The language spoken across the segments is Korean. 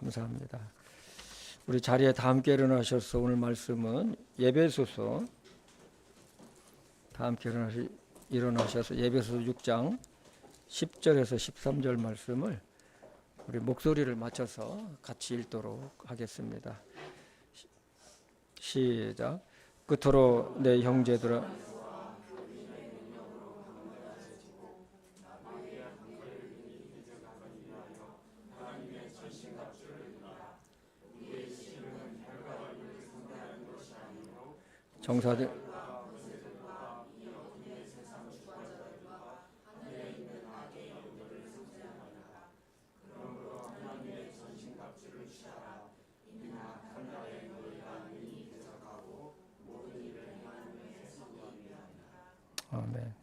감사합니다. 우리 자리에 다 함께 일어나셔서 오늘 말씀은 예배소서 다 함께 일어나셔서 예배소서 6장 10절에서 13절 말씀을 우리 목소리를 맞춰서 같이 읽도록 하겠습니다. 시작. 그토록 내 형제들아 정사들 아멘.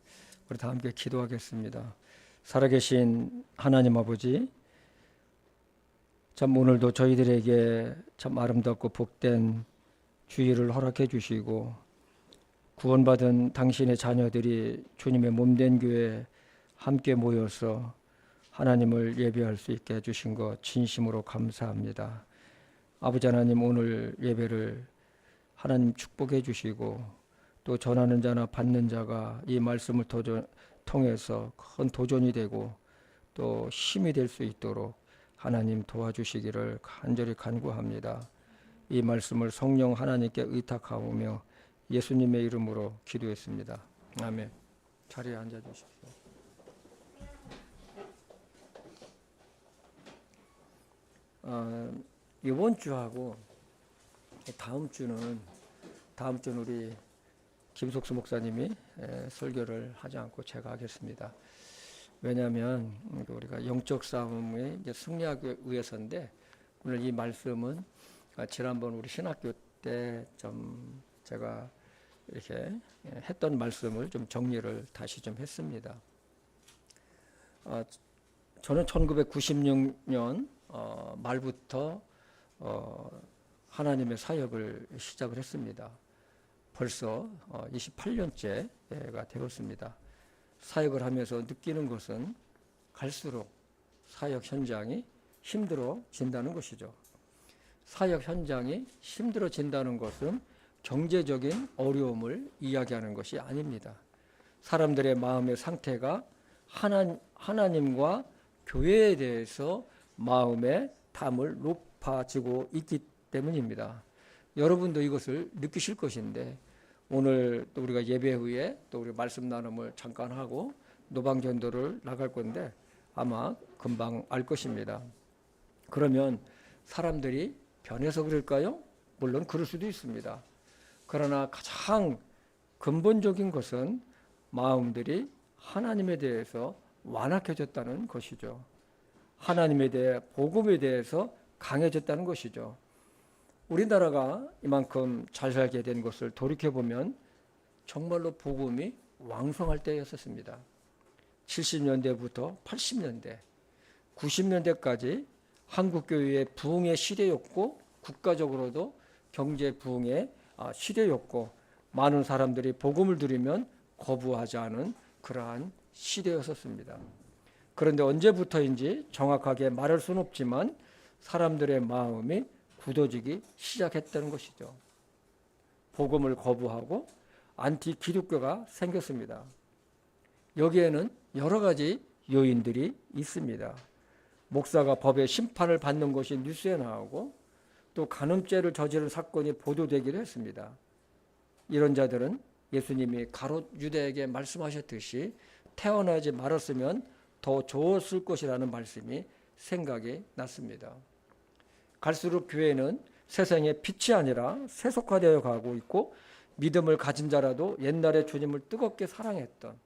우리 다 함께 기도하겠습니다. 살아계신 하나님 아버지, 참 오늘도 저희들에게 참 아름답고 복된 주일을 허락해 주시고 구원받은 당신의 자녀들이 주님의 몸된 교회에 함께 모여서 하나님을 예배할 수 있게 해주신 것 진심으로 감사합니다. 아버지 하나님, 오늘 예배를 하나님 축복해 주시고 또 전하는 자나 받는 자가 이 말씀을 통해서 큰 도전이 되고 또 힘이 될 수 있도록 하나님 도와주시기를 간절히 간구합니다. 이 말씀을 성령 하나님께 의탁하오며 예수님의 이름으로 기도했습니다. 아멘. 자리에 앉아 주십시오. 이번 주하고 다음 주는 우리 김석수 목사님이 설교를 하지 않고 제가 하겠습니다. 왜냐하면 우리가 영적 싸움에 승리하기 위해서인데, 오늘 이 말씀은 지난번 우리 신학교 때 좀 제가 이렇게 했던 말씀을 좀 정리를 다시 좀 했습니다. 저는 1996년 말부터 하나님의 사역을 시작을 했습니다. 벌써 28년째가 되었습니다. 사역을 하면서 느끼는 것은 갈수록 사역 현장이 힘들어진다는 것이죠. 사역 현장이 힘들어진다는 것은 경제적인 어려움을 이야기하는 것이 아닙니다. 사람들의 마음의 상태가 하나님과 교회에 대해서 마음의 담을 높아지고 있기 때문입니다. 여러분도 이것을 느끼실 것인데, 오늘 또 우리가 예배 후에 또 우리 말씀 나눔을 잠깐 하고 노방전도를 나갈 건데 아마 금방 알 것입니다. 그러면 사람들이 변해서 그럴까요? 물론 그럴 수도 있습니다. 그러나 가장 근본적인 것은 마음들이 하나님에 대해서 완악해졌다는 것이죠. 하나님에 대해, 복음에 대해서 강해졌다는 것이죠. 우리나라가 이만큼 잘 살게 된 것을 돌이켜보면 정말로 복음이 왕성할 때였었습니다. 70년대부터 80년대, 90년대까지 한국교회의 부흥의 시대였고, 국가적으로도 경제 부흥의 시대였고, 많은 사람들이 복음을 들으면 거부하지 않은 그러한 시대였었습니다. 그런데 언제부터인지 정확하게 말할 수는 없지만 사람들의 마음이 굳어지기 시작했다는 것이죠. 복음을 거부하고 안티 기독교가 생겼습니다. 여기에는 여러 가지 요인들이 있습니다. 목사가 법의 심판을 받는 것이 뉴스에 나오고, 또 간음죄를 저지른 사건이 보도되기도 했습니다. 이런 자들은 예수님이 가롯 유대에게 말씀하셨듯이 태어나지 말았으면 더 좋았을 것이라는 말씀이 생각이 났습니다. 갈수록 교회는 세상의 빛이 아니라 세속화되어 가고 있고, 믿음을 가진 자라도 옛날에 주님을 뜨겁게 사랑했던,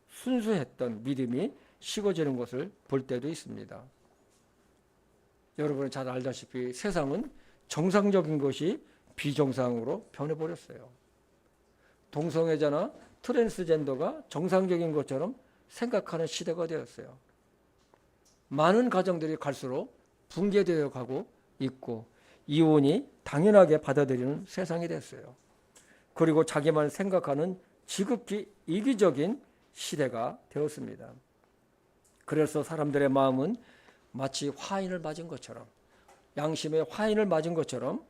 순수했던 믿음이 식어지는 것을 볼 때도 있습니다. 여러분은 잘 알다시피 세상은 정상적인 것이 비정상으로 변해버렸어요. 동성애자나 트랜스젠더가 정상적인 것처럼 생각하는 시대가 되었어요. 많은 가정들이 갈수록 붕괴되어 가고 있고, 이혼이 당연하게 받아들이는 세상이 됐어요. 그리고 자기만 생각하는 지극히 이기적인 시대가 되었습니다. 그래서 사람들의 마음은 마치 화인을 맞은 것처럼 양심의 화인을 맞은 것처럼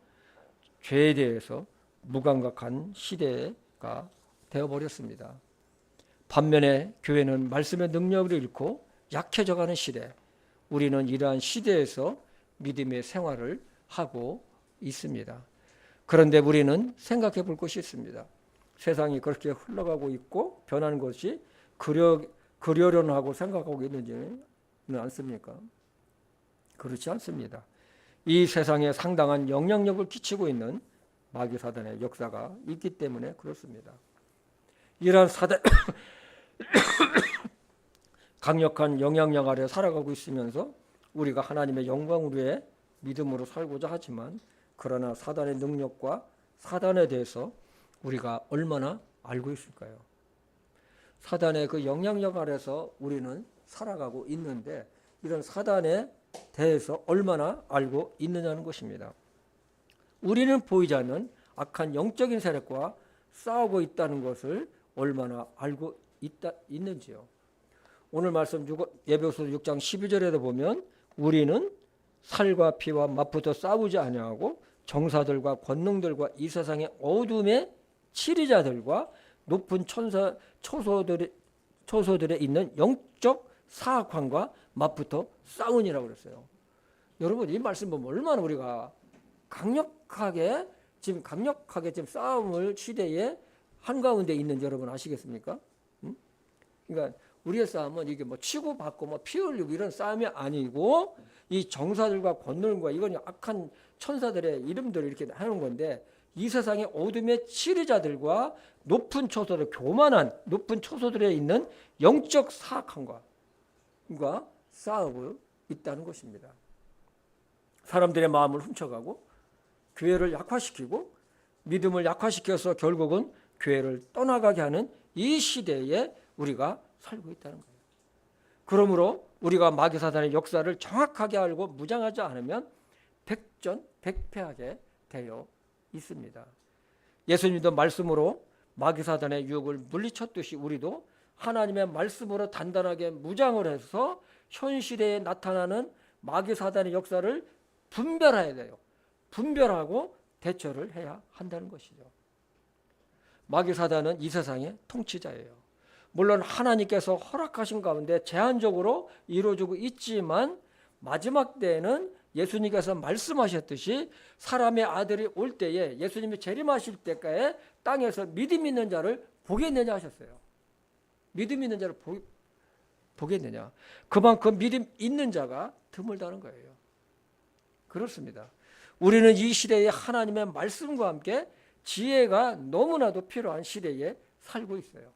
죄에 대해서 무감각한 시대가 되어버렸습니다. 반면에 교회는 말씀의 능력을 잃고 약해져가는 시대, 우리는 이러한 시대에서 믿음의 생활을 하고 있습니다. 그런데 우리는 생각해 볼 것이 있습니다. 세상이 그렇게 흘러가고 있고 변하는 것이 그러려하고 생각하고 있는지는 않습니까? 그렇지 않습니다. 이 세상에 상당한 영향력을 끼치고 있는 마귀 사단의 역사가 있기 때문에 그렇습니다. 이러한 사단 강력한 영향력 아래 살아가고 있으면서 우리가 하나님의 영광을 위해 믿음으로 살고자 하지만, 그러나 사단의 능력과 사단에 대해서 우리가 얼마나 알고 있을까요? 사단의 그 영향력 아래서 우리는 살아가고 있는데 이런 사단에 대해서 얼마나 알고 있느냐는 것입니다. 우리는 보이지 않는 악한 영적인 세력과 싸우고 있다는 것을 얼마나 알고 있는지요. 오늘 말씀 에베소서 6장 12절에도 보면 우리는 살과 피와 맞붙어 싸우지 아니하고 정사들과 권능들과 이 세상의 어둠의 치리자들과 높은 초소들에 있는 영적 사악함과 맞붙어 싸우니라고 그랬어요. 여러분, 이 말씀 보면 얼마나 우리가 강력하게 지금 싸움을 시대에 한가운데 있는지 여러분 아시겠습니까? 그러니까 우리의 싸움은 이게 뭐 치고받고 뭐 피 흘리고 이런 싸움이 아니고, 이 정사들과 권능과 이건 악한 천사들의 이름들을 이렇게 하는 건데, 이 세상의 어둠의 치리자들과 높은 초소들, 교만한 높은 초소들에 있는 영적 사악함과 싸우고 있다는 것입니다. 사람들의 마음을 훔쳐가고 교회를 약화시키고 믿음을 약화시켜서 결국은 교회를 떠나가게 하는 이 시대에 우리가 살고 있다는 거예요. 그러므로 우리가 마귀 사단의 역사를 정확하게 알고 무장하지 않으면 백전백패하게 되어 있습니다. 예수님도 말씀으로 마귀 사단의 유혹을 물리쳤듯이 우리도 하나님의 말씀으로 단단하게 무장을 해서 현 시대에 나타나는 마귀 사단의 역사를 분별해야 돼요. 분별하고 대처를 해야 한다는 것이죠. 마귀 사단은 이 세상의 통치자예요. 물론 하나님께서 허락하신 가운데 제한적으로 이루어지고 있지만, 마지막 때에는 예수님께서 말씀하셨듯이 사람의 아들이 올 때에, 예수님이 재림하실 때까지 땅에서 믿음 있는 자를 보겠느냐 하셨어요. 믿음 있는 자를 보겠느냐. 그만큼 믿음 있는 자가 드물다는 거예요. 그렇습니다. 우리는 이 시대에 하나님의 말씀과 함께 지혜가 너무나도 필요한 시대에 살고 있어요.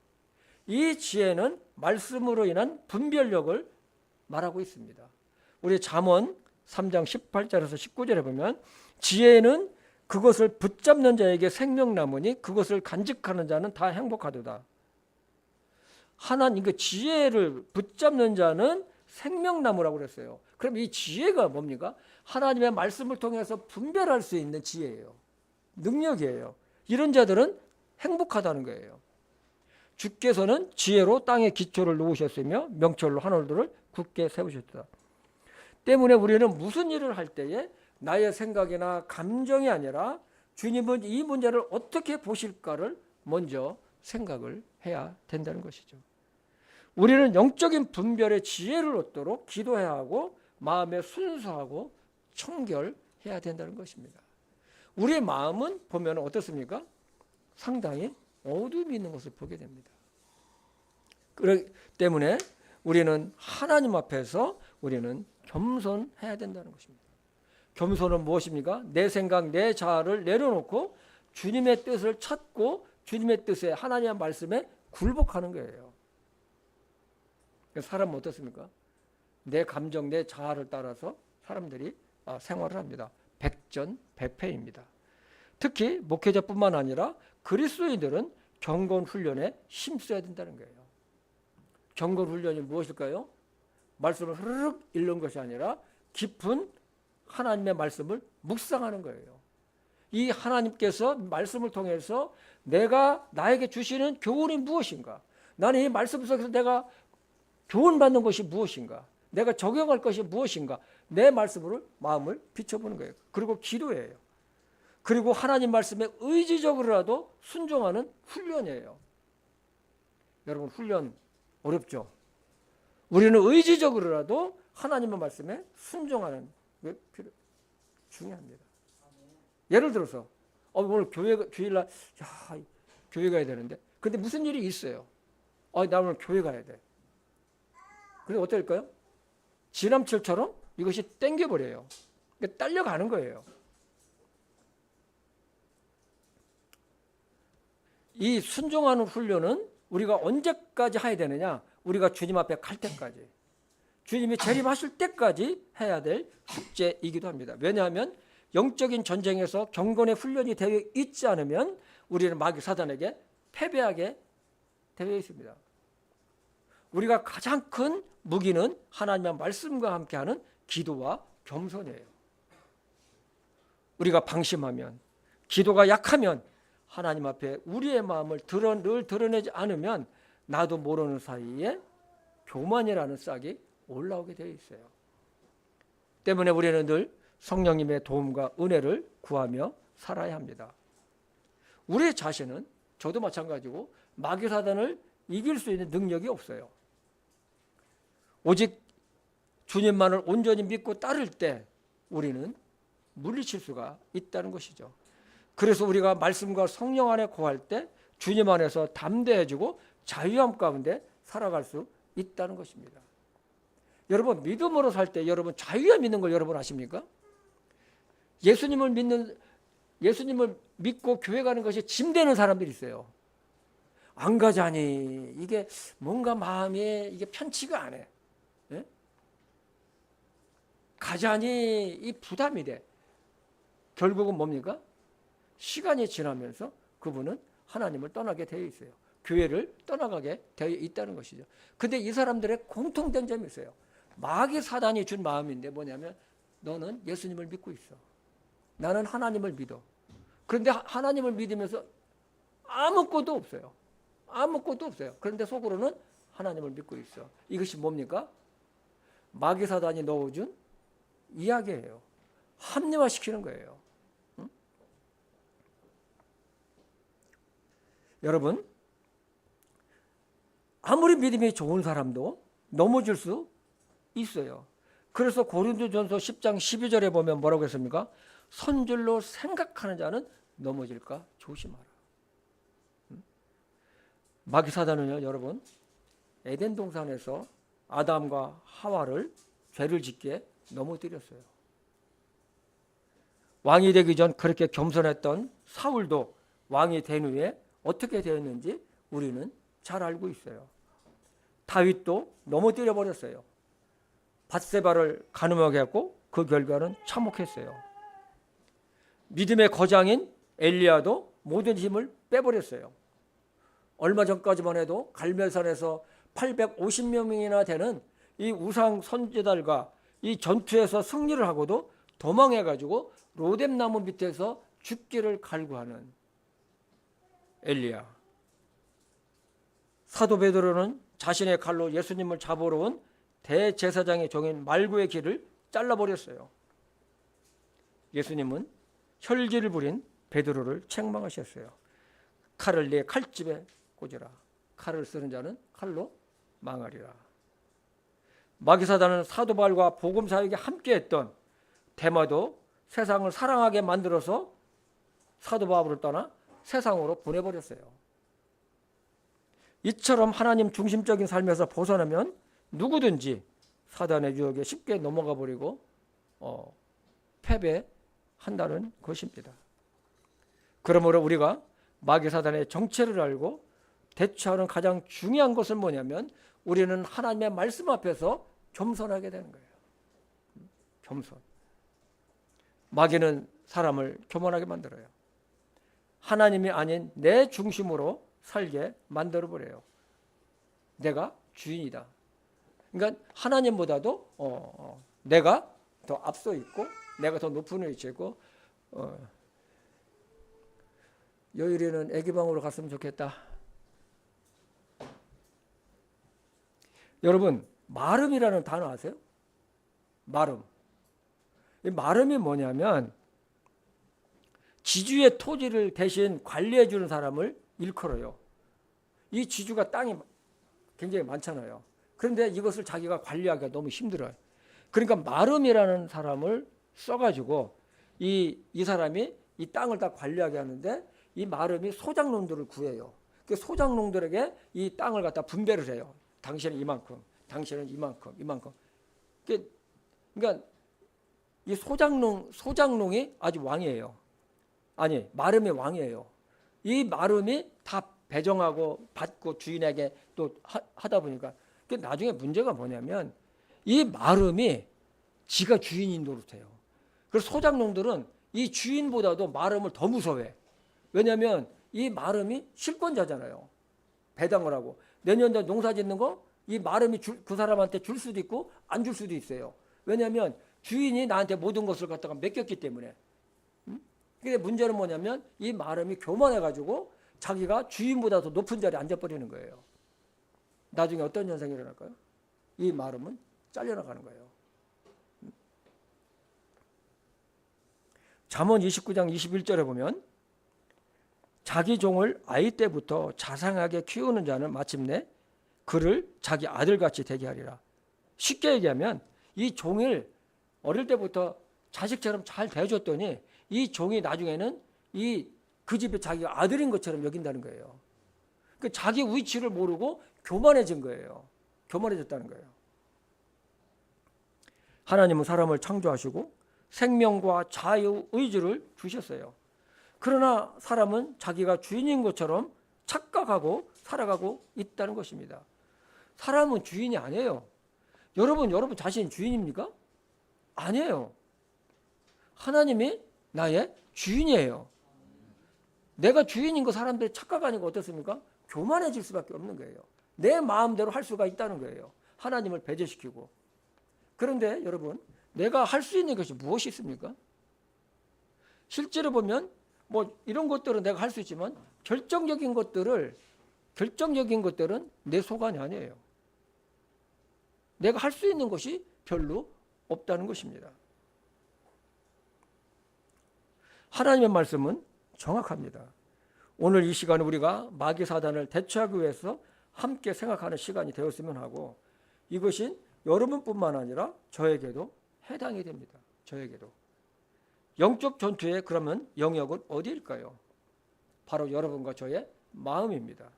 이 지혜는 말씀으로 인한 분별력을 말하고 있습니다. 우리 잠언 3장 18절에서 19절에 보면 지혜는 그것을 붙잡는 자에게 생명나무니 그것을 간직하는 자는 다 행복하도다. 하나님 그 지혜를 붙잡는 자는 생명나무라고 그랬어요. 그럼 이 지혜가 뭡니까? 하나님의 말씀을 통해서 분별할 수 있는 지혜예요. 능력이에요. 이런 자들은 행복하다는 거예요. 주께서는 지혜로 땅에 기초를 놓으셨으며 명철로 하늘들을 굳게 세우셨다. 때문에 우리는 무슨 일을 할 때에 나의 생각이나 감정이 아니라 주님은 이 문제를 어떻게 보실까를 먼저 생각을 해야 된다는 것이죠. 우리는 영적인 분별의 지혜를 얻도록 기도해야 하고 마음에 순수하고 청결해야 된다는 것입니다. 우리의 마음은 보면 어떻습니까? 상당히 어둠이 있는 것을 보게 됩니다. 그렇기 때문에 우리는 하나님 앞에서 우리는 겸손해야 된다는 것입니다. 겸손은 무엇입니까? 내 생각, 내 자아를 내려놓고 주님의 뜻을 찾고 주님의 뜻에, 하나님의 말씀에 굴복하는 거예요. 사람은 어떻습니까? 내 감정, 내 자아를 따라서 사람들이 생활을 합니다. 백전백패입니다. 특히 목회자뿐만 아니라 그리스도인들은 경건 훈련에 힘써야 된다는 거예요. 경건 훈련이 무엇일까요? 말씀을 흐르륵 읽는 것이 아니라 깊은 하나님의 말씀을 묵상하는 거예요. 이 하나님께서 말씀을 통해서 나에게 주시는 교훈이 무엇인가? 나는 이 말씀 속에서 내가 교훈받는 것이 무엇인가? 내가 적용할 것이 무엇인가? 내 말씀으로 마음을 비춰보는 거예요. 그리고 기도예요. 그리고 하나님 말씀에 의지적으로라도 순종하는 훈련이에요. 여러분, 훈련 어렵죠? 우리는 의지적으로라도 하나님의 말씀에 순종하는 게 중요합니다. 예를 들어서 오늘 주일날 교회 가야 되는데, 근데 무슨 일이 있어요. 나 오늘 교회 가야 돼. 그래서 어떨까요? 지남철처럼 이것이 땡겨버려요. 딸려가는 거예요. 이 순종하는 훈련은 우리가 언제까지 해야 되느냐? 우리가 주님 앞에 갈 때까지, 주님이 재림하실 때까지 해야 될 숙제이기도 합니다. 왜냐하면 영적인 전쟁에서 경건의 훈련이 되어 있지 않으면 우리는 마귀 사단에게 패배하게 되어 있습니다. 우리가 가장 큰 무기는 하나님의 말씀과 함께하는 기도와 겸손이에요. 우리가 방심하면, 기도가 약하면, 하나님 앞에 우리의 마음을 늘 드러내지 않으면 나도 모르는 사이에 교만이라는 싹이 올라오게 되어 있어요. 때문에 우리는 늘 성령님의 도움과 은혜를 구하며 살아야 합니다. 우리 자신은, 저도 마찬가지고, 마귀 사단을 이길 수 있는 능력이 없어요. 오직 주님만을 온전히 믿고 따를 때 우리는 물리칠 수가 있다는 것이죠. 그래서 우리가 말씀과 성령 안에 거할 때 주님 안에서 담대해지고 자유함 가운데 살아갈 수 있다는 것입니다. 여러분, 믿음으로 살 때 여러분 자유함 있는 걸 여러분 아십니까? 예수님을 믿고 교회 가는 것이 짐되는 사람들이 있어요. 안 가자니 이게 뭔가 마음에 이게 편치가 않아. 예? 가자니 이 부담이 돼. 결국은 뭡니까? 시간이 지나면서 그분은 하나님을 떠나게 되어 있어요. 교회를 떠나가게 되어 있다는 것이죠. 근데 이 사람들의 공통된 점이 있어요. 마귀 사단이 준 마음인데 뭐냐면, 너는 예수님을 믿고 있어. 나는 하나님을 믿어. 그런데 하나님을 믿으면서 아무것도 없어요. 아무것도 없어요. 그런데 속으로는 하나님을 믿고 있어. 이것이 뭡니까? 마귀 사단이 넣어준 이야기예요. 합리화시키는 거예요. 응? 여러분, 아무리 믿음이 좋은 사람도 넘어질 수 있어요. 그래서 고린도전서 10장 12절에 보면 뭐라고 했습니까? 선줄로 생각하는 자는 넘어질까 조심하라. 마귀 사단은요, 여러분, 에덴 동산에서 아담과 하와를 죄를 짓게 넘어뜨렸어요. 왕이 되기 전 그렇게 겸손했던 사울도 왕이 된 후에 어떻게 되었는지 우리는 잘 알고 있어요. 다윗도 넘어뜨려 버렸어요. 밧세바를 간음하게 했고 그 결과는 참혹했어요. 믿음의 거장인 엘리야도 모든 힘을 빼버렸어요. 얼마 전까지만 해도 갈멜산에서 850명이나 되는 이 우상 선지자들과 이 전투에서 승리를 하고도 도망해가지고 로뎀나무 밑에서 죽기를 갈구하는 엘리야. 사도 베드로는 자신의 칼로 예수님을 잡으러 온 대제사장의 종인 말구의 길을 잘라버렸어요. 예수님은 혈기를 부린 베드로를 책망하셨어요. 칼을 내 칼집에 꽂으라. 칼을 쓰는 자는 칼로 망하리라. 마귀사단은 사도 바울과 복음 사역에 함께했던 데마도 세상을 사랑하게 만들어서 사도 바울을 떠나 세상으로 보내버렸어요. 이처럼 하나님 중심적인 삶에서 벗어나면 누구든지 사단의 유혹에 쉽게 넘어가 버리고 패배한다는 것입니다. 그러므로 우리가 마귀 사단의 정체를 알고 대처하는 가장 중요한 것은 뭐냐면, 우리는 하나님의 말씀 앞에서 겸손하게 되는 거예요. 겸손. 마귀는 사람을 교만하게 만들어요. 하나님이 아닌 내 중심으로 살게 만들어버려요. 내가 주인이다. 그러니까 하나님보다도 내가 더 앞서 있고 내가 더 높은 위치에 있고, 요일에는 애기방으로 갔으면 좋겠다. 여러분, 마름이라는 단어 아세요? 마름. 이 마름이 뭐냐면 지주의 토지를 대신 관리해 주는 사람을 일컬어요. 이 지주가 땅이 굉장히 많잖아요. 그런데 이것을 자기가 관리하기가 너무 힘들어요. 그러니까 마름이라는 사람을 써가지고 이 사람이 이 땅을 다 관리하게 하는데 이 마름이 소작농들을 구해요. 그 소작농들에게 이 땅을 갖다 분배를 해요. 당신은 이만큼, 당신은 이만큼, 이만큼. 그러니까 이 소작농이 아주 왕이에요. 아니, 마름의 왕이에요. 이 마름이 다 배정하고 받고 주인에게 또 하다 보니까 나중에 문제가 뭐냐면 이 마름이 지가 주인인 노릇해요. 그래서 소작농들은 이 주인보다도 마름을 더 무서워해. 왜냐하면 이 마름이 실권자잖아요. 배당을 하고 내년에 농사 짓는 거 이 마름이 그 사람한테 줄 수도 있고 안 줄 수도 있어요. 왜냐하면 주인이 나한테 모든 것을 갖다가 맡겼기 때문에. 근데 문제는 뭐냐면 이 마름이 교만해가지고 자기가 주인보다 더 높은 자리에 앉아버리는 거예요. 나중에 어떤 현상이 일어날까요? 이 마름은 잘려나가는 거예요. 잠언 29장 21절에 보면 자기 종을 아이 때부터 자상하게 키우는 자는 마침내 그를 자기 아들같이 되게 하리라. 쉽게 얘기하면 이 종을 어릴 때부터 자식처럼 잘 대해줬더니 이 종이 나중에는 그 집에 자기가 아들인 것처럼 여긴다는 거예요. 그 자기 위치를 모르고 교만해진 거예요. 교만해졌다는 거예요. 하나님은 사람을 창조하시고 생명과 자유 의지를 주셨어요. 그러나 사람은 자기가 주인인 것처럼 착각하고 살아가고 있다는 것입니다. 사람은 주인이 아니에요. 여러분 자신이 주인입니까? 아니에요. 하나님이 나의 주인이에요. 내가 주인인 거 사람들이 착각하니까 어떻습니까? 교만해질 수밖에 없는 거예요. 내 마음대로 할 수가 있다는 거예요. 하나님을 배제시키고. 그런데 여러분, 내가 할 수 있는 것이 무엇이 있습니까? 실제로 보면 뭐 이런 것들은 내가 할 수 있지만 결정적인 것들은 내 소관이 아니에요. 내가 할 수 있는 것이 별로 없다는 것입니다. 하나님의 말씀은 정확합니다. 오늘 이 시간에 우리가 마귀 사단을 대처하기 위해서 함께 생각하는 시간이 되었으면 하고, 이것이 여러분뿐만 아니라 저에게도 해당이 됩니다. 저에게도. 영적 전투의 그러면 영역은 어디일까요? 바로 여러분과 저의 마음입니다.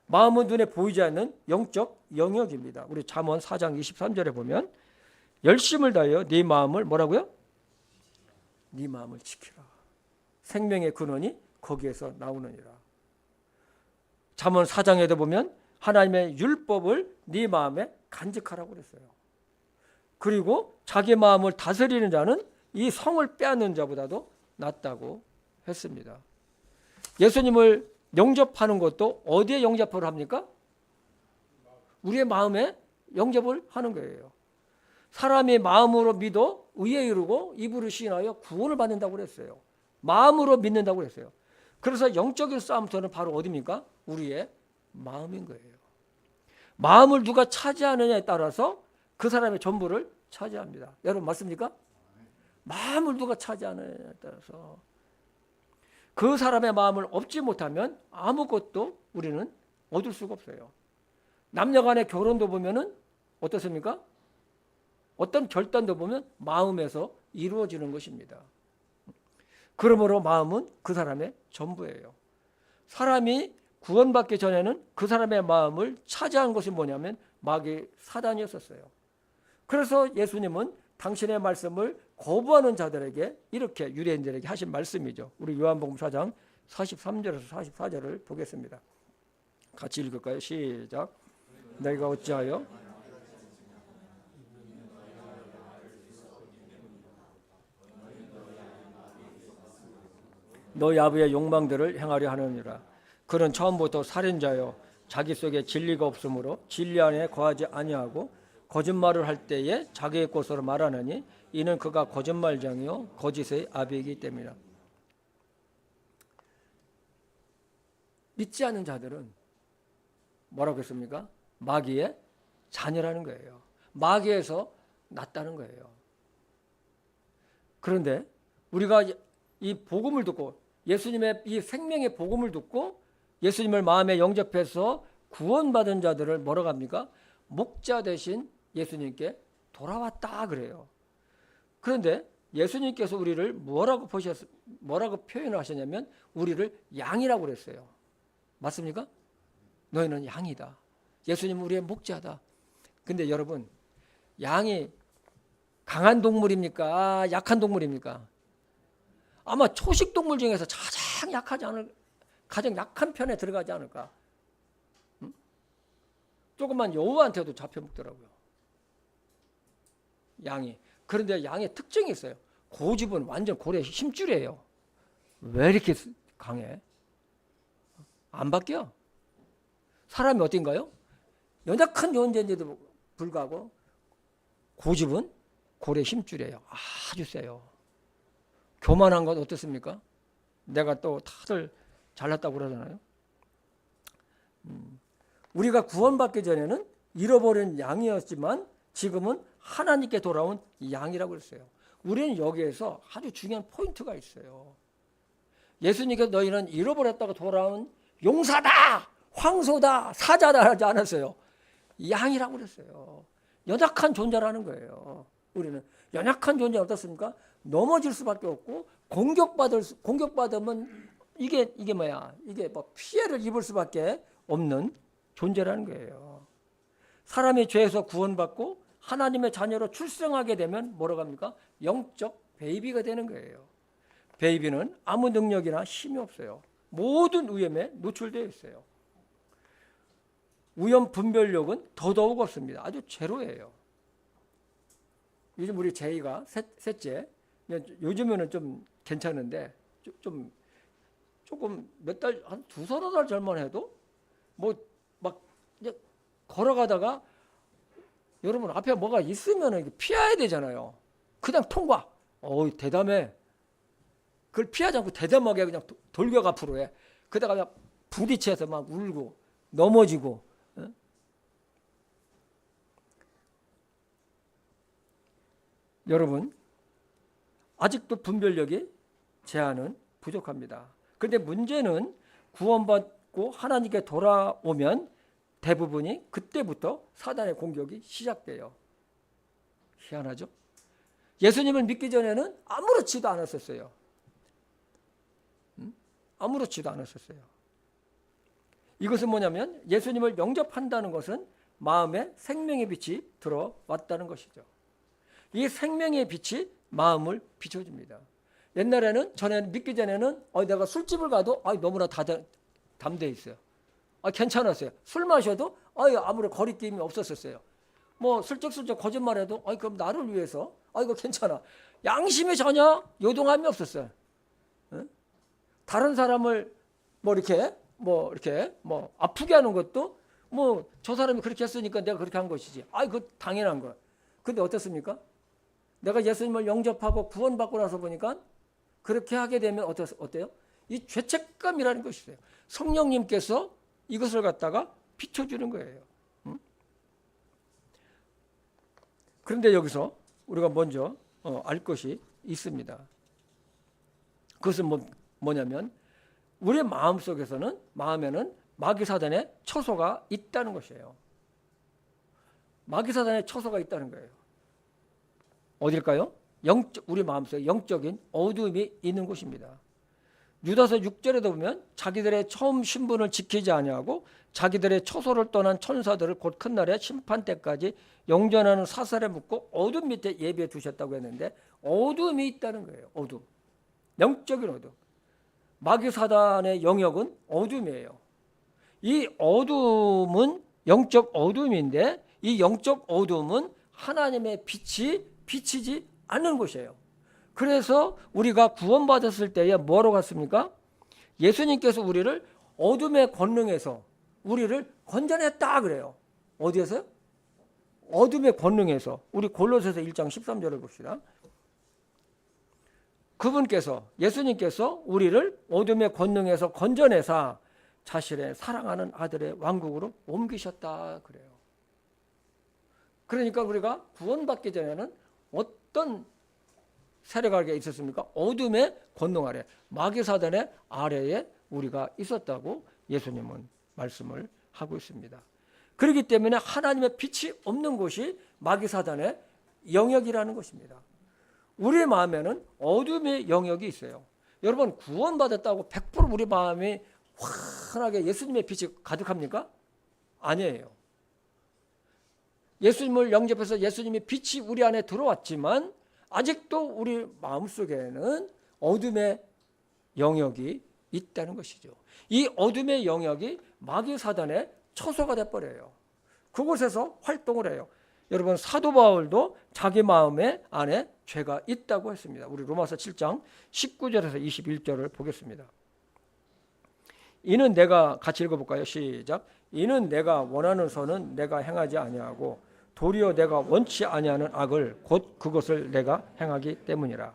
마음은 눈에 보이지 않는 영적 영역입니다. 우리 잠언 4장 23절에 보면 열심을 다하여 네 마음을 뭐라고요? 네 마음을 지키라. 생명의 근원이 거기에서 나오느니라. 잠언 4장에도 보면 하나님의 율법을 네 마음에 간직하라고 그랬어요. 그리고 자기 마음을 다스리는 자는 이 성을 빼앗는 자보다도 낫다고 했습니다. 예수님을 영접하는 것도 어디에 영접을 합니까? 우리의 마음에 영접을 하는 거예요. 사람이 마음으로 믿어 의에 이르고 입으로 시인하여 구원을 받는다고 그랬어요. 마음으로 믿는다고 그랬어요. 그래서 영적인 싸움터는 바로 어디입니까? 우리의 마음인 거예요. 마음을 누가 차지하느냐에 따라서 그 사람의 전부를 차지합니다. 여러분 맞습니까? 마음을 누가 차지하느냐에 따라서 그 사람의 마음을 얻지 못하면 아무것도 우리는 얻을 수가 없어요. 남녀 간의 결혼도 보면은 어떻습니까? 어떤 결단도 보면 마음에서 이루어지는 것입니다. 그러므로 마음은 그 사람의 전부예요. 사람이 구원받기 전에는 그 사람의 마음을 차지한 것이 뭐냐면 마귀 사단이었었어요. 그래서 예수님은 당신의 말씀을 거부하는 자들에게 이렇게 유대인들에게 하신 말씀이죠. 우리 요한복음 4장 43절에서 44절을 보겠습니다. 같이 읽을까요? 시작. 너희가 어찌하여 너희 아버지의 욕망들을 행하려 하느니라. 그는 처음부터 살인자요 자기 속에 진리가 없으므로 진리 안에 거하지 아니하고 거짓말을 할 때에 자기의 것으로 말하느니 이는 그가 거짓말장이요 거짓의 아비이기 때문이라. 믿지 않는 자들은 뭐라고 했습니까? 마귀의 자녀라는 거예요. 마귀에서 났다는 거예요. 그런데 우리가 이 복음을 듣고 예수님의 이 생명의 복음을 듣고 예수님을 마음에 영접해서 구원받은 자들을 뭐라고 합니까? 목자 대신 예수님께 돌아왔다 그래요. 그런데 예수님께서 우리를 뭐라고 표현하셨냐면 우리를 양이라고 그랬어요. 맞습니까? 너희는 양이다. 예수님은 우리의 목자다. 근데 여러분, 양이 강한 동물입니까? 약한 동물입니까? 아마 초식 동물 중에서 가장 약한 편에 들어가지 않을까? 조금만 여우한테도 잡혀 먹더라고요. 양이. 그런데 양의 특징이 있어요. 고집은 완전 고래 힘줄이에요. 왜 이렇게 강해? 안 바뀌어. 사람이 어떤가요? 연약한 존재인데도 불구하고 고집은 고래 힘줄이에요. 아주 세요. 교만한 건 어떻습니까? 내가 또 다들 잘났다고 그러잖아요. 우리가 구원받기 전에는 잃어버린 양이었지만 지금은 하나님께 돌아온 양이라고 그랬어요. 우리는 여기에서 아주 중요한 포인트가 있어요. 예수님께서 너희는 잃어버렸다가 돌아온 용사다, 황소다, 사자다 하지 않았어요. 양이라고 그랬어요. 연약한 존재라는 거예요. 우리는 연약한 존재 어떻습니까? 넘어질 수밖에 없고 공격받으면 이게 뭐야? 이게 뭐 피해를 입을 수밖에 없는 존재라는 거예요. 사람이 죄에서 구원받고 하나님의 자녀로 출생하게 되면 뭐라고 합니까? 영적 베이비가 되는 거예요. 베이비는 아무 능력이나 힘이 없어요. 모든 위험에 노출되어 있어요. 위험 분별력은 더더욱 없습니다. 아주 제로예요. 요즘 우리 제이가 셋째, 요즘에는 좀 괜찮은데 조금 몇 달, 한 두서너 달 전만 해도 뭐 막 걸어가다가 여러분 앞에 뭐가 있으면 피해야 되잖아요. 그냥 통과. 대담해. 그걸 피하지 않고 대담하게 그냥 돌격 앞으로 해. 그러다가 그냥 부딪혀서 막 울고 넘어지고. 여러분 아직도 분별력이 제한은 부족합니다. 그런데 문제는 구원받고 하나님께 돌아오면 대부분이 그때부터 사단의 공격이 시작돼요. 희한하죠? 예수님을 믿기 전에는 아무렇지도 않았었어요. 아무렇지도 않았었어요. 이것은 뭐냐면 예수님을 영접한다는 것은 마음에 생명의 빛이 들어왔다는 것이죠. 이 생명의 빛이 마음을 비춰줍니다. 옛날에는 믿기 전에는 내가 술집을 가도 너무나 담대해 있어요. 괜찮았어요. 술 마셔도 아무런 거리낌이 없었어요. 뭐 슬쩍슬쩍 거짓말해도 그럼 나를 위해서 이거 괜찮아. 양심에 전혀 요동함이 없었어요. 다른 사람을 이렇게 아프게 하는 것도 저 사람이 그렇게 했으니까 내가 그렇게 한 것이지. 그거 당연한 거야. 근데 어떻습니까? 내가 예수님을 영접하고 구원받고 나서 보니까 그렇게 하게 되면 어때요? 이 죄책감이라는 것이 있어요. 성령님께서 이것을 갖다가 비춰주는 거예요. 그런데 여기서 우리가 먼저 알 것이 있습니다. 그것은 뭐냐면 우리의 마음에는 마귀사단의 처소가 있다는 것이에요. 마귀사단의 처소가 있다는 거예요. 어딜까요? 우리 마음속에 영적인 어두움이 있는 곳입니다. 유다서 6절에도 보면 자기들의 처음 신분을 지키지 아니하고 자기들의 처소를 떠난 천사들을 곧 큰 날의 심판 때까지 영전하는 사슬에 묶고 어둠 밑에 예비해 두셨다고 했는데 어둠이 있다는 거예요. 어둠. 영적인 어둠. 마귀사단의 영역은 어둠이에요. 이 어둠은 영적 어둠인데 이 영적 어둠은 하나님의 빛이 비치지 않는 곳이에요. 그래서 우리가 구원받았을 때에 뭐로 갔습니까? 예수님께서 우리를 어둠의 권능에서 우리를 건져냈다 그래요. 어디에서요? 어둠의 권능에서. 우리 골로새서 1장 13절을 봅시다. 그분께서 예수님께서 우리를 어둠의 권능에서 건져내사 자신의 사랑하는 아들의 왕국으로 옮기셨다 그래요. 그러니까 우리가 구원받기 전에는 어떤 세력아래에 있었습니까? 어둠의 권능 아래, 마귀 사단의 아래에 우리가 있었다고 예수님은 말씀을 하고 있습니다. 그렇기 때문에 하나님의 빛이 없는 곳이 마귀 사단의 영역이라는 것입니다. 우리 마음에는 어둠의 영역이 있어요. 여러분, 구원받았다고 100% 우리 마음이 환하게 예수님의 빛이 가득합니까? 아니에요. 예수님을 영접해서 예수님의 빛이 우리 안에 들어왔지만 아직도 우리 마음속에는 어둠의 영역이 있다는 것이죠. 이 어둠의 영역이 마귀 사단의 처소가 돼버려요. 그곳에서 활동을 해요. 여러분, 사도 바울도 자기 마음의 안에 죄가 있다고 했습니다. 우리 로마서 7장 19절에서 21절을 보겠습니다. 이는 내가 같이 읽어볼까요? 시작. 이는 내가 원하는 선은 내가 행하지 아니하고 도리어 내가 원치 아니하는 악을 곧 그것을 내가 행하기 때문이라.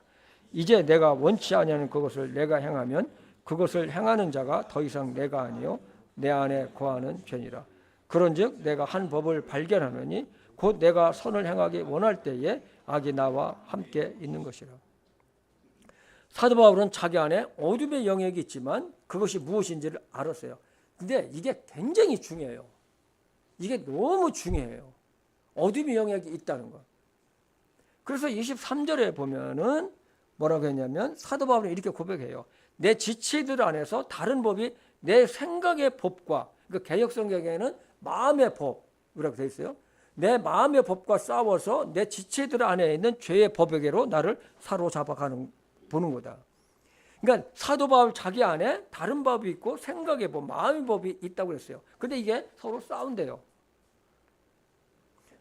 이제 내가 원치 아니하는 그것을 내가 행하면 그것을 행하는 자가 더 이상 내가 아니요 내 안에 거하는 죄니라. 그런즉 내가 한 법을 발견하노니 곧 내가 선을 행하기 원할 때에 악이 나와 함께 있는 것이라. 사도 바울은 자기 안에 어둠의 영역이 있지만 그것이 무엇인지를 알았어요. 근데 이게 굉장히 중요해요. 이게 너무 중요해요. 어둠의 영역이 있다는 것. 그래서 23절에 보면은 뭐라고 했냐면 사도 바울은 이렇게 고백해요. 내 지체들 안에서 다른 법이 내 생각의 법과, 그러니까 개역성경에는 마음의 법이라고 되어 있어요. 내 마음의 법과 싸워서 내 지체들 안에 있는 죄의 법에게로 나를 사로잡아가는 보는 거다. 그러니까 사도 바울 자기 안에 다른 법이 있고 생각의 법, 마음의 법이 있다고 그랬어요. 근데 이게 서로 싸운대요.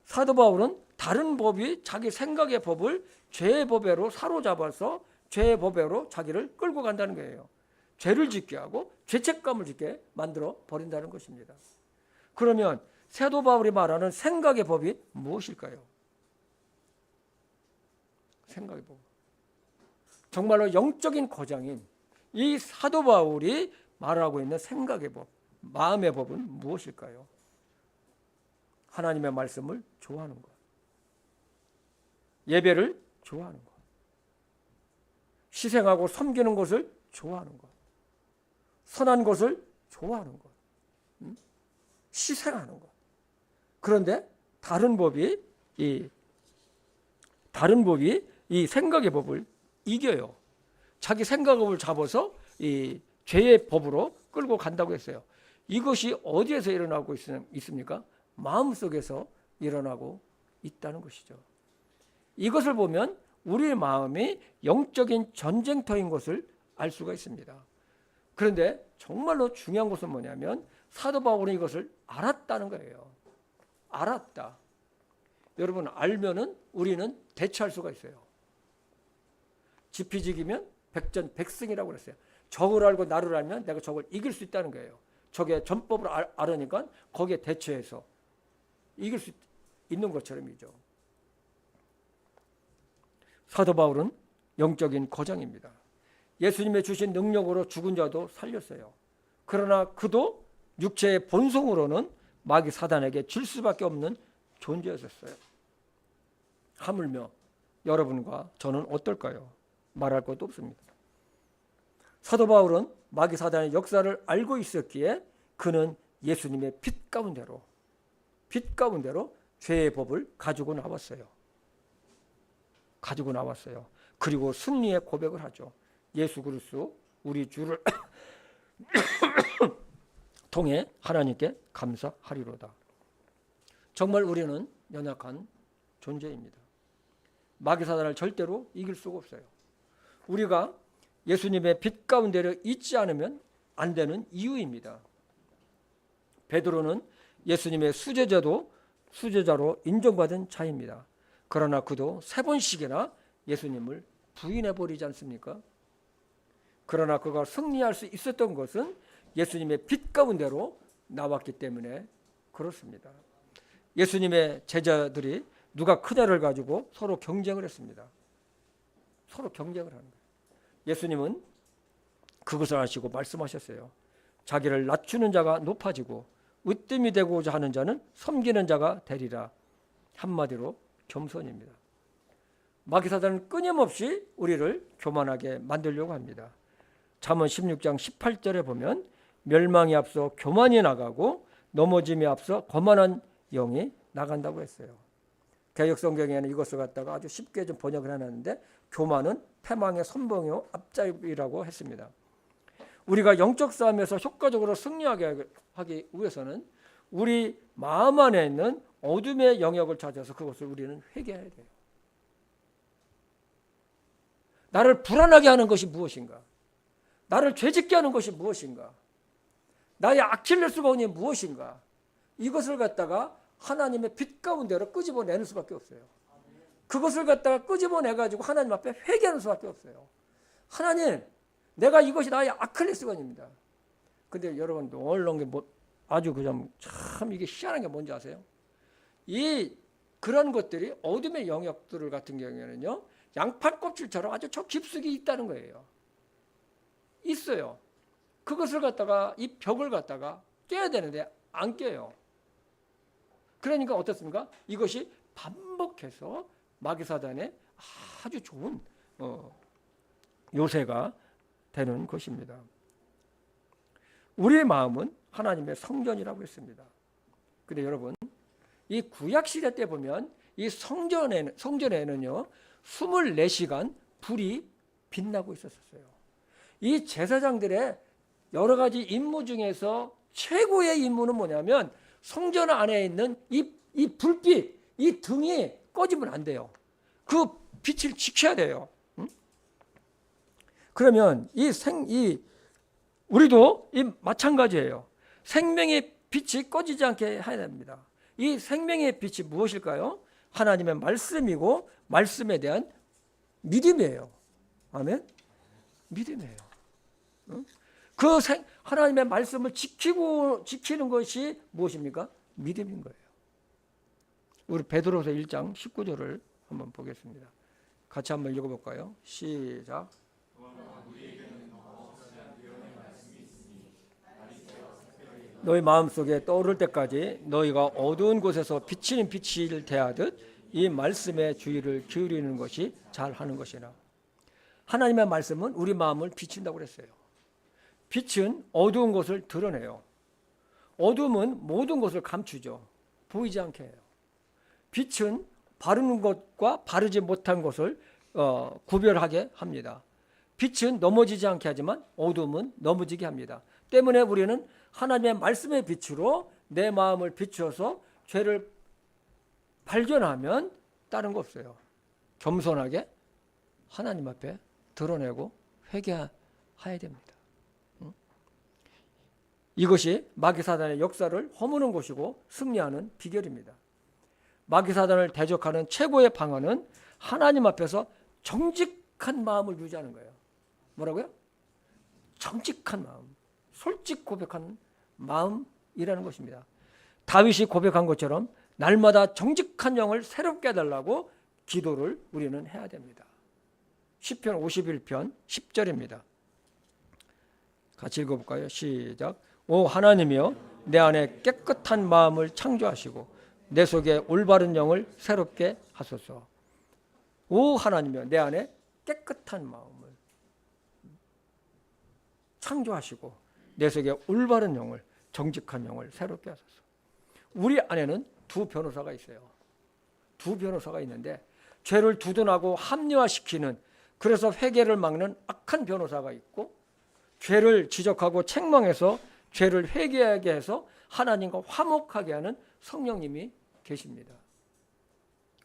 사도 바울은 다른 법이 자기 생각의 법을 죄의 법에로 사로잡아서 죄의 법에로 자기를 끌고 간다는 거예요. 죄를 짓게 하고 죄책감을 짓게 만들어 버린다는 것입니다. 그러면 사도 바울이 말하는 생각의 법이 무엇일까요? 생각의 법. 정말로 영적인 거장인 이 사도 바울이 말하고 있는 생각의 법, 마음의 법은 무엇일까요? 하나님의 말씀을 좋아하는 것, 예배를 좋아하는 것, 희생하고 섬기는 것을 좋아하는 것, 선한 것을 좋아하는 것, 희생하는 것. 그런데 다른 법이 이 생각의 법을 이겨요. 자기 생각의 법을 잡아서 이 죄의 법으로 끌고 간다고 했어요. 이것이 어디에서 일어나고 있습니까? 마음속에서 일어나고 있다는 것이죠. 이것을 보면 우리의 마음이 영적인 전쟁터인 것을 알 수가 있습니다. 그런데 정말로 중요한 것은 뭐냐면 사도 바울은 이것을 알았다는 거예요. 알았다. 여러분, 알면은 우리는 대처할 수가 있어요. 지피지기면 백전백승이라고 그랬어요. 적을 알고 나를 알면 내가 적을 이길 수 있다는 거예요. 적의 전법을 알으니까 거기에 대처해서 이길 수 있는 것처럼이죠. 사도 바울은 영적인 거장입니다. 예수님의 주신 능력으로 죽은 자도 살렸어요. 그러나 그도 육체의 본성으로는 마귀 사단에게 질 수밖에 없는 존재였었어요. 하물며 여러분과 저는 어떨까요? 말할 것도 없습니다. 사도 바울은 마귀 사단의 역사를 알고 있었기에 그는 예수님의 빛 가운데로 죄의 법을 가지고 나왔어요. 그리고 승리의 고백을 하죠. 예수 그리스도 우리 주를 통해 하나님께 감사하리로다. 정말 우리는 연약한 존재입니다. 마귀 사단을 절대로 이길 수가 없어요. 우리가 예수님의 빛 가운데로 있지 않으면 안 되는 이유입니다. 베드로는 예수님의 수제자로 인정받은 자입니다. 그러나 그도 3번씩이나 예수님을 부인해버리지 않습니까? 그러나 그가 승리할 수 있었던 것은 예수님의 빛 가운데로 나왔기 때문에 그렇습니다. 예수님의 제자들이 누가 크냐를 가지고 서로 경쟁을 했습니다. 서로 경쟁을 하는 거예요. 예수님은 그것을 아시고 말씀하셨어요. 자기를 낮추는 자가 높아지고 으뜸이 되고자 하는 자는 섬기는 자가 되리라. 한마디로 겸손입니다. 마귀사단은 끊임없이 우리를 교만하게 만들려고 합니다. 잠언 16장 18절에 보면 멸망이 앞서 교만이 나가고 넘어짐이 앞서 거만한 영이 나간다고 했어요. 개역성경에는 이것을 갖다가 아주 쉽게 좀 번역을 해놨는데 교만은 패망의 선봉이요 앞잡이라고 했습니다. 우리가 영적 싸움에서 효과적으로 승리하게 하기 위해서는 우리 마음 안에 있는 어둠의 영역을 찾아서 그것을 우리는 회개해야 돼요. 나를 불안하게 하는 것이 무엇인가? 나를 죄짓게 하는 것이 무엇인가? 나의 아킬레스건이 무엇인가? 이것을 갖다가 하나님의 빛 가운데로 끄집어내는 수밖에 없어요. 그것을 갖다가 끄집어내가지고 하나님 앞에 회개하는 수밖에 없어요. 하나님, 내가 이것이 나의 아킬레스건입니다. 근데 여러분 놀라운 게 아주 그냥 참 이게 희한한 게 뭔지 아세요? 그런 것들이 어둠의 영역들 같은 경우에는요, 양팔 껍질처럼 아주 저 깊숙이 있다는 거예요. 있어요. 그것을 갖다가 이 벽을 갖다가 깨야 되는데 안 깨요. 그러니까 어떻습니까? 이것이 반복해서 마귀사단의 아주 좋은 요새가 되는 것입니다. 우리의 마음은 하나님의 성전이라고 했습니다. 근데 여러분, 이 구약 시대 때 보면 이 성전에는요 24시간 불이 빛나고 있었어요. 이 제사장들의 여러 가지 임무 중에서 최고의 임무는 뭐냐면 성전 안에 있는 이 불빛, 이 등이 꺼지면 안 돼요. 그 빛을 지켜야 돼요. 그러면 우리도 마찬가지예요. 생명의 빛이 꺼지지 않게 해야 됩니다. 이 생명의 빛이 무엇일까요? 하나님의 말씀이고 말씀에 대한 믿음이에요. 아멘? 믿음이에요. 하나님의 말씀을 지키는 것이 무엇입니까? 믿음인 거예요. 우리 베드로서 1장 19절을 한번 보겠습니다. 같이 한번 읽어볼까요? 시작. 너희 마음속에 떠오를 때까지 너희가 어두운 곳에서 비치는 빛을 대하듯 이 말씀에 주의를 기울이는 것이 잘하는 것이라. 하나님의 말씀은 우리 마음을 비춘다고 그랬어요. 빛은 어두운 것을 드러내요. 어둠은 모든 것을 감추죠. 보이지 않게 해요. 빛은 바르는 것과 바르지 못한 것을 구별하게 합니다. 빛은 넘어지지 않게 하지만 어둠은 넘어지게 합니다. 때문에 우리는 하나님의 말씀의 빛으로 내 마음을 비추어서 죄를 발견하면 다른 거 없어요. 겸손하게 하나님 앞에 드러내고 회개해야 됩니다. 이것이 마귀사단의 역사를 허무는 것이고 승리하는 비결입니다. 마귀사단을 대적하는 최고의 방안은 하나님 앞에서 정직한 마음을 유지하는 거예요. 뭐라고요? 정직한 마음, 솔직 고백하는 마음이라는 것입니다. 다윗이 고백한 것처럼 날마다 정직한 영을 새롭게 해달라고 기도를 우리는 해야 됩니다. 시편 51편 10절입니다. 같이 읽어볼까요? 시작. 오 하나님이여, 내 안에 깨끗한 마음을 창조하시고 내 속에 올바른 영을 새롭게 하소서. 오 하나님이여, 내 안에 깨끗한 마음을 창조하시고 내 속에 올바른 영을, 정직한 영을 새롭게 하소서. 우리 안에는 두 변호사가 있어요. 두 변호사가 있는데 죄를 두둔하고 합리화시키는, 그래서 회개를 막는 악한 변호사가 있고, 죄를 지적하고 책망해서 죄를 회개하게 해서 하나님과 화목하게 하는 성령님이 계십니다.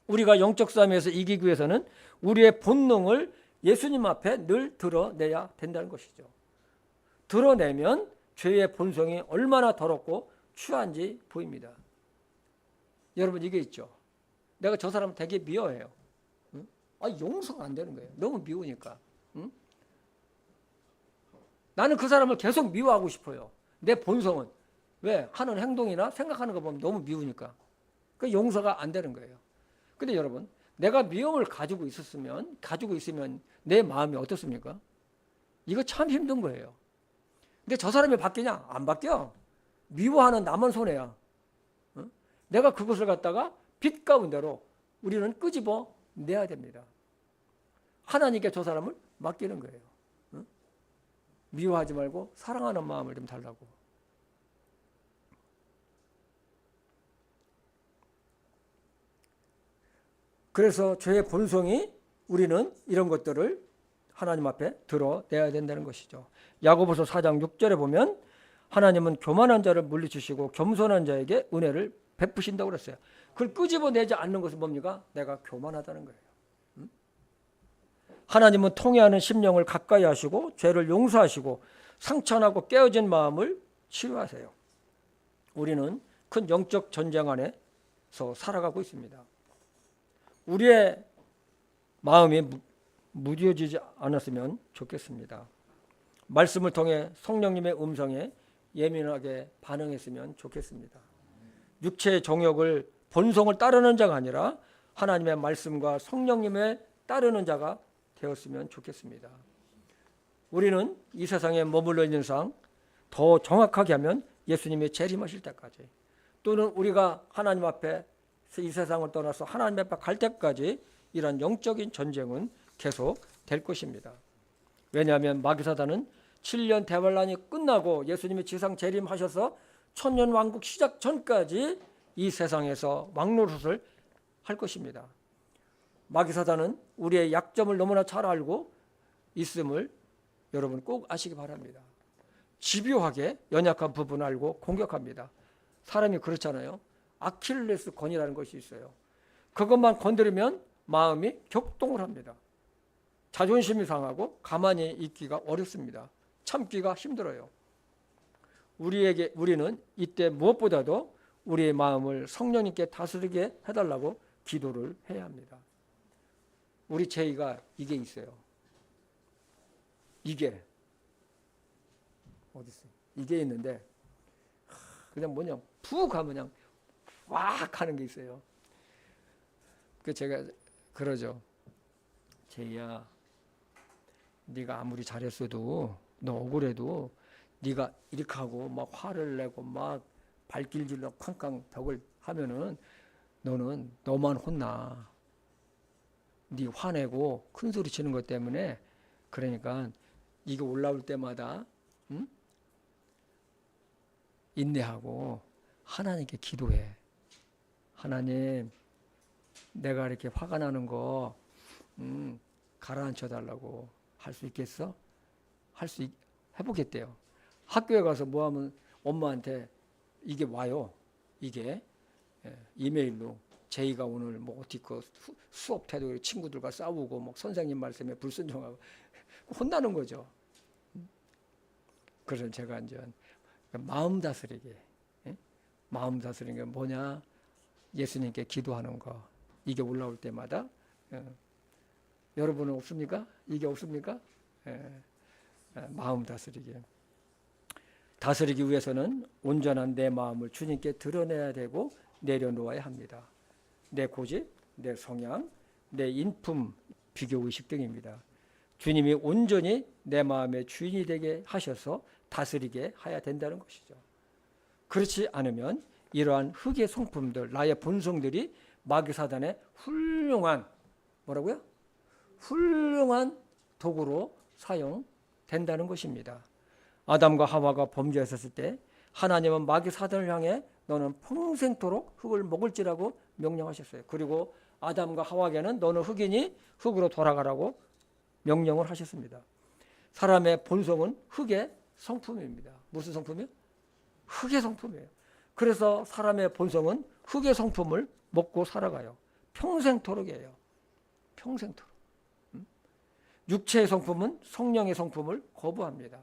우리가 영적 싸움에서 이기기 위해서는 우리의 본능을 예수님 앞에 늘 드러내야 된다는 것이죠. 드러내면 죄의 본성이 얼마나 더럽고 추한지 보입니다. 여러분, 이게 있죠. 내가 저 사람 되게 미워해요. 응? 용서가 안 되는 거예요. 너무 미우니까. 응? 나는 그 사람을 계속 미워하고 싶어요. 내 본성은. 왜? 하는 행동이나 생각하는 거 보면 너무 미우니까. 그 용서가 안 되는 거예요. 근데 여러분, 내가 미움을 가지고 있으면 내 마음이 어떻습니까? 이거 참 힘든 거예요. 근데 저 사람이 바뀌냐? 안 바뀌어. 미워하는 나만 손해야. 내가 그것을 갖다가 빛 가운데로 우리는 끄집어 내야 됩니다. 하나님께 저 사람을 맡기는 거예요. 응? 미워하지 말고 사랑하는 마음을 좀 달라고. 그래서 죄의 본성이 우리는 이런 것들을 하나님 앞에 드러내야 된다는 것이죠. 야고보서 4장 6절에 보면 하나님은 교만한 자를 물리치시고 겸손한 자에게 은혜를 베푸신다고 그랬어요. 그걸 끄집어내지 않는 것은 뭡니까? 내가 교만하다는 거예요. 하나님은 통회하는 심령을 가까이 하시고 죄를 용서하시고 상처나고 깨어진 마음을 치유하세요. 우리는 큰 영적 전쟁 안에서 살아가고 있습니다. 우리의 마음이 무뎌지지 않았으면 좋겠습니다. 말씀을 통해 성령님의 음성에 예민하게 반응했으면 좋겠습니다. 육체의 정욕을 본성을 따르는 자가 아니라 하나님의 말씀과 성령님의 따르는 자가 되었으면 좋겠습니다. 우리는 이 세상에 머물러 있는 상 더 정확하게 하면 예수님이 재림하실 때까지 또는 우리가 하나님 앞에 이 세상을 떠나서 하나님 앞에 갈 때까지 이런 영적인 전쟁은 계속 될 것입니다. 왜냐하면 마귀사단은 7년 대환란이 끝나고 예수님이 지상 재림하셔서 천년왕국 시작 전까지 이 세상에서 왕노릇을 할 것입니다. 마귀사단은 우리의 약점을 너무나 잘 알고 있음을 여러분 꼭 아시기 바랍니다. 집요하게 연약한 부분을 알고 공격합니다. 사람이 그렇잖아요. 아킬레스 건이라는 것이 있어요. 그것만 건드리면 마음이 격동을 합니다. 자존심이 상하고 가만히 있기가 어렵습니다. 참기가 힘들어요. 우리는 이때 무엇보다도 우리의 마음을 성령님께 다스리게 해달라고 기도를 해야 합니다. 우리 죄가 이게 있어요. 이게 어디 있어요? 이게 있는데 그냥 뭐냐 푹 하면 그냥 왁 하는 게 있어요. 그 제가 그러죠. 제이야, 네가 아무리 잘했어도 너 억울해도 네가 이렇게 하고 막 화를 내고 막 발길질로 쾅쾅 벽을 하면은 너는 너만 혼나. 네 화내고 큰 소리 치는 것 때문에 그러니까 이게 올라올 때마다 인내하고 하나님께 기도해. 하나님, 내가 이렇게 화가 나는 거 가라앉혀 달라고. 할 수 있겠어? 해보겠대요. 학교에 가서 뭐 하면 엄마한테 이게 와요. 이게 이메일로 제이가 오늘 뭐 어떻게 수업 태도에 친구들과 싸우고 뭐 선생님 말씀에 불순종하고 혼나는 거죠. 그래서 제가 이제 마음 다스리게, 마음 다스리는 게 뭐냐? 예수님께 기도하는 거. 이게 올라올 때마다 여러분은 없습니까? 이게 없습니까? 마음 다스리게. 다스리기 위해서는 온전한 내 마음을 주님께 드러내야 되고 내려놓아야 합니다. 내 고집, 내 성향, 내 인품, 비교의식 등입니다. 주님이 온전히 내 마음의 주인이 되게 하셔서 다스리게 해야 된다는 것이죠. 그렇지 않으면 이러한 흙의 성품들, 나의 본성들이 마귀사단의 훌륭한 뭐라고요? 훌륭한 도구로 사용된다는 것입니다. 아담과 하와가 범죄했었을 때 하나님은 마귀사단을 향해 너는 평생토록 흙을 먹을지라고 명령하셨어요. 그리고 아담과 하와에게는 너는 흙이니 흙으로 돌아가라고 명령을 하셨습니다. 사람의 본성은 흙의 성품입니다. 무슨 성품이요? 흙의 성품이에요. 그래서 사람의 본성은 흙의 성품을 먹고 살아가요. 평생토록이에요. 평생토록. 육체의 성품은 성령의 성품을 거부합니다.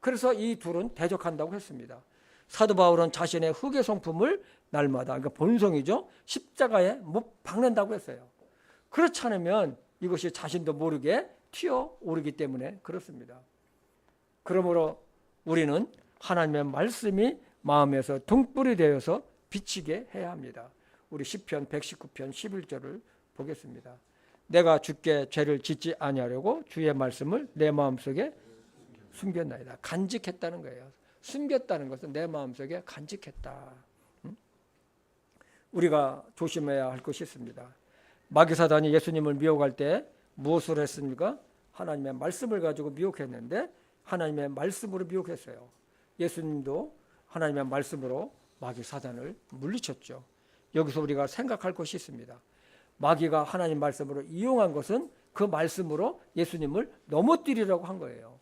그래서 이 둘은 대적한다고 했습니다. 사도 바울은 자신의 흙의 성품을 날마다, 그러니까 본성이죠, 십자가에 못 박는다고 했어요. 그렇지 않으면 이것이 자신도 모르게 튀어오르기 때문에 그렇습니다. 그러므로 우리는 하나님의 말씀이 마음에서 등불이 되어서 비치게 해야 합니다. 우리 시편 119편 11절을 보겠습니다. 내가 주께 죄를 짓지 아니하려고 주의 말씀을 내 마음속에 숨겼나이다. 간직했다는 거예요. 숨겼다는 것은 내 마음속에 간직했다. 우리가 조심해야 할 것이 있습니다. 마귀사단이 예수님을 미혹할 때 무엇을 했습니까? 하나님의 말씀을 가지고 미혹했는데 하나님의 말씀으로 미혹했어요. 예수님도 하나님의 말씀으로 마귀 사단을 물리쳤죠. 여기서 우리가 생각할 것이 있습니다. 마귀가 하나님 말씀으로 이용한 것은 그 말씀으로 예수님을 넘어뜨리려고 한 거예요.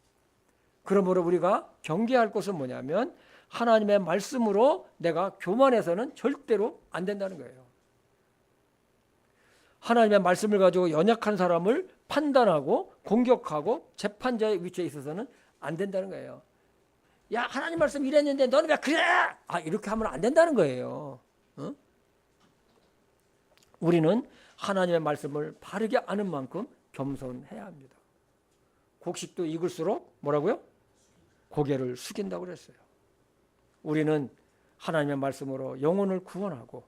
그러므로 우리가 경계할 것은 뭐냐면 하나님의 말씀으로 내가 교만해서는 절대로 안 된다는 거예요. 하나님의 말씀을 가지고 연약한 사람을 판단하고 공격하고 재판자의 위치에 있어서는 안 된다는 거예요. 야, 하나님 말씀 이랬는데 너는 왜 그래? 이렇게 하면 안 된다는 거예요. 어? 우리는 하나님의 말씀을 바르게 아는 만큼 겸손해야 합니다. 곡식도 익을수록 뭐라고요? 고개를 숙인다고 그랬어요. 우리는 하나님의 말씀으로 영혼을 구원하고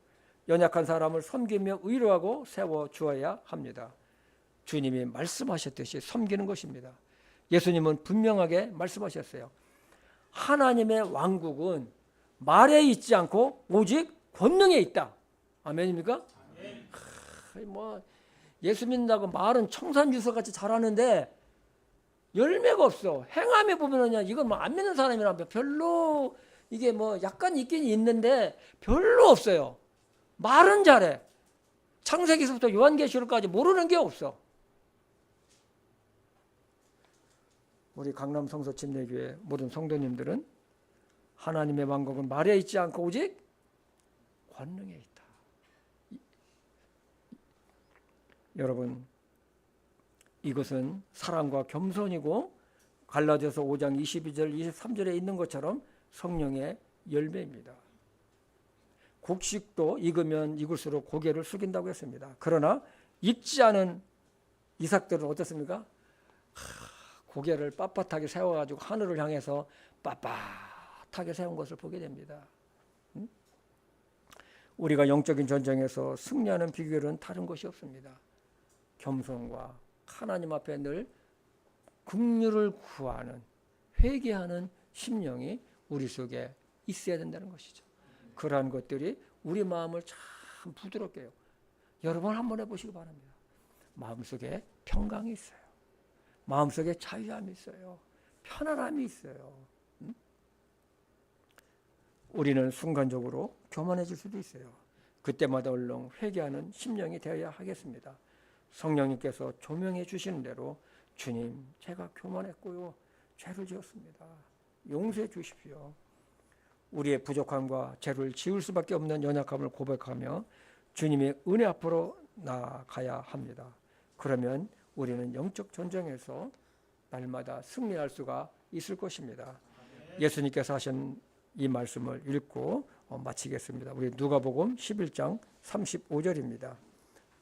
연약한 사람을 섬기며 위로하고 세워주어야 합니다. 주님이 말씀하셨듯이 섬기는 것입니다. 예수님은 분명하게 말씀하셨어요. 하나님의 왕국은 말에 있지 않고 오직 권능에 있다. 아멘입니까? 뭐 예수 믿는다고 말은 청산유서같이 잘하는데 열매가 없어. 행함에 보면은 이건 뭐 안 믿는 사람이라면 별로 이게 뭐 약간 있긴 있는데 별로 없어요. 말은 잘해. 창세기서부터 요한계시록까지 모르는 게 없어. 우리 강남 성서 침례교회 모든 성도님들은 하나님의 왕국은 말에 있지 않고 오직 권능에 있다. 여러분, 이것은 사랑과 겸손이고 갈라디아서 5장 22절 23절에 있는 것처럼 성령의 열매입니다. 곡식도 익으면 익을수록 고개를 숙인다고 했습니다. 그러나 익지 않은 이삭들은 어떻습니까? 고개를 빳빳하게 세워가지고 하늘을 향해서 빳빳하게 세운 것을 보게 됩니다. 우리가 영적인 전쟁에서 승리하는 비결은 다른 것이 없습니다. 겸손과 하나님 앞에 늘 긍휼을 구하는 회개하는 심령이 우리 속에 있어야 된다는 것이죠. 그러한 것들이 우리 마음을 참 부드럽게 해요. 여러분 한번 해보시기 바랍니다. 마음속에 평강이 있어요. 마음속에 자유함이 있어요. 편안함이 있어요. 우리는 순간적으로 교만해질 수도 있어요. 그때마다 얼른 회개하는 심령이 되어야 하겠습니다. 성령님께서 조명해 주시는 대로 주님, 제가 교만했고요. 죄를 지었습니다. 용서해 주십시오. 우리의 부족함과 죄를 지을 수밖에 없는 연약함을 고백하며 주님의 은혜 앞으로 나아가야 합니다. 그러면 우리는 영적 전쟁에서 날마다 승리할 수가 있을 것입니다. 예수님께서 하신 이 말씀을 읽고 마치겠습니다. 우리 누가복음 11장 35절입니다.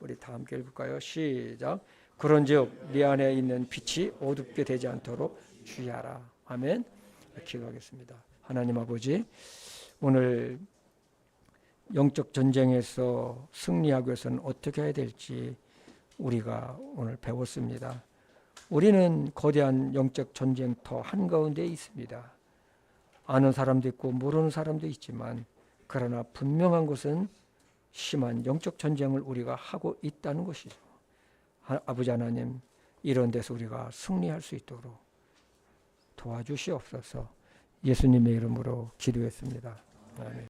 우리 다 함께 읽을까요? 시작. 그런즉 네 안에 있는 빛이 어둡게 되지 않도록 주의하라. 아멘. 기도하겠습니다. 하나님 아버지, 오늘 영적 전쟁에서 승리하기 위해서는 어떻게 해야 될지 우리가 오늘 배웠습니다. 우리는 거대한 영적 전쟁터 한가운데 있습니다. 아는 사람도 있고 모르는 사람도 있지만 그러나 분명한 것은 심한 영적 전쟁을 우리가 하고 있다는 것이죠. 아버지 하나님, 이런 데서 우리가 승리할 수 있도록 도와주시옵소서. 예수님의 이름으로 기도했습니다. 아멘.